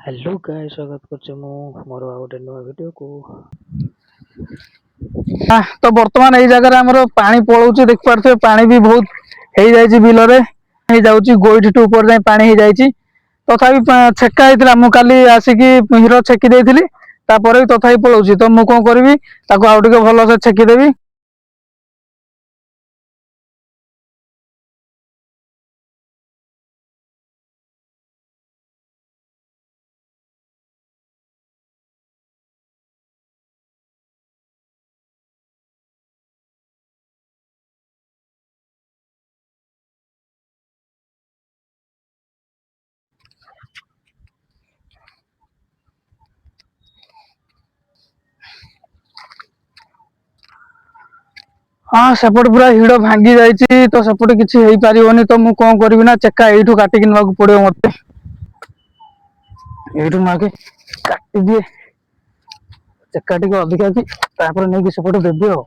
Hello guys स्वागत करछे मु मोर आ गोटे नुआ वीडियो को। तो बर्तमान एई जगह हमरो पानी पळौची देख पारथे पानी भी बहुत हेई जायछि बिल रे हेई जाउची गोइठ टू ऊपर जाय पानी हेई जायछि तथापि छेका हेतला मु काली आसी की हीरो छेकी देइथिली तापर भी तथापि पळौची तो मु कोन करबी ताको आउ टिके भलो से छेकी देबी। हाँ सेपट पूरा हिड़ भांगी जाइछि तो सेपट किछि हेई पारिबोनी तो मु कोन करबी ना चक्का एठू काटी कि नबाक पड़ियो मते एठू माके काटी दिए चक्का टिके अधिका कि तापर नै कि सेपट देबी हो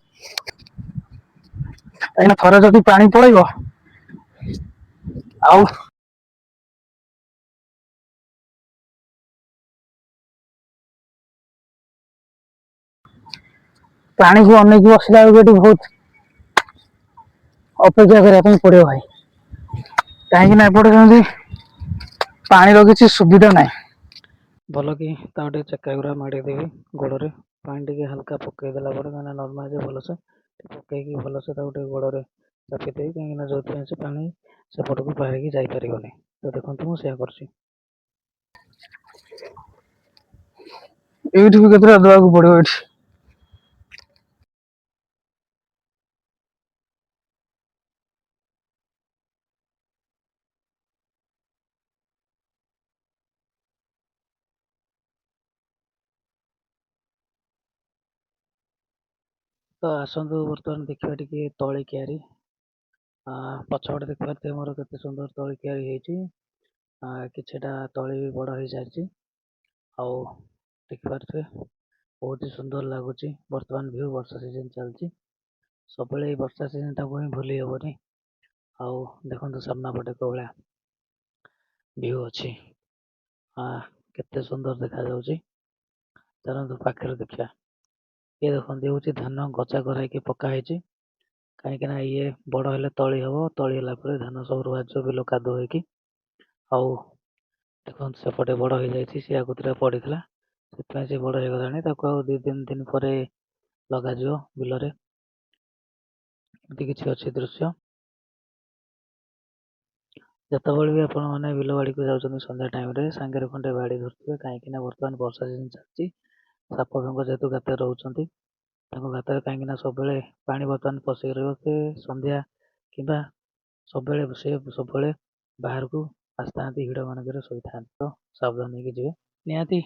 एना थरे जदी पानी पळैबो आउ पानी को अनेक बसला बेटी बहुत अपेक्षा करिया पई पड़ियो भाई काहे कि ना एपटे जेमि पानी रो किछि सुविधा नै भलो कि ता गोटे चक्का गुरा माडी देबी गोड़ रे पानी टिके हल्का पकै देला पर गाना नॉर्मल जे भलो से पकै कि भलो से ता गोटे गोड़ रे चापी देबी काहे ना जोथि से पानी सेपट को बाहर की जाई परिबोनी। तो देखंतु मु सेया करछि एठू भी केतरा दबाक पड़ियो एठी तो आसंतु वर्तमान देखिबा टिके तळे क्यारी पछपटे देखि पारथे मोर केते सुंदर तळे क्यारी हेछि किछटा तळे भी बड़ हेइ सारिछि आउ देखि पारथे बहुत ही सुंदर लागुछि। वर्तमान व्यू वर्षा सीजन चलछि सबले वर्षा सीजन ता कोइ भूली हेबोनी आउ देखंतु सामना पटे कोबळा व्यू अछि केते सुंदर देखा जाउछि चलंतु पाखरे देखिया ये देखंतु होछि धान गचा कराइके पका हेछि काहे कि ना ये बड़ हेले तळी हबो तळी हला परे धान सब रुआ जो बिलो कादो हेकि आउ देखंतु सेपटे बड़ हेइ जाइछि से आगुतरा पडिथला सेतपय से बड़ हेइ गलानी ताको आउ 2-3 दिन परे लगा जिवो बिलो रे एति किछि अछि दृश्य जतबेले भी आपण माने बिलो बाड़ी को जाउछन संध्या टाइम रे सांगरे खंडे बाड़ी धरथिबे काहे कि ना वर्तमान वर्षा सीजन चलछि साप बेंग जेतु गाते रहउछंती ताको गाते काहे कि ना सबेले पानी वर्तमान पसि रहबो से संध्या किबा सबेले से सबेले बाहर को आस्तांती हिड़ मानकर सोइथान तो सावधान हेकि जिवे नियाती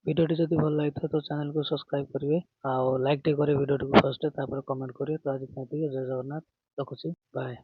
वीडियो टी जदि भल लागिथो तो चैनल को सब्सक्राइब करिवे आ लाइक टे करे वीडियो को फर्स्ट तापर कमेंट करिवे तो आज जय जगन्नाथ रखुछि बाय।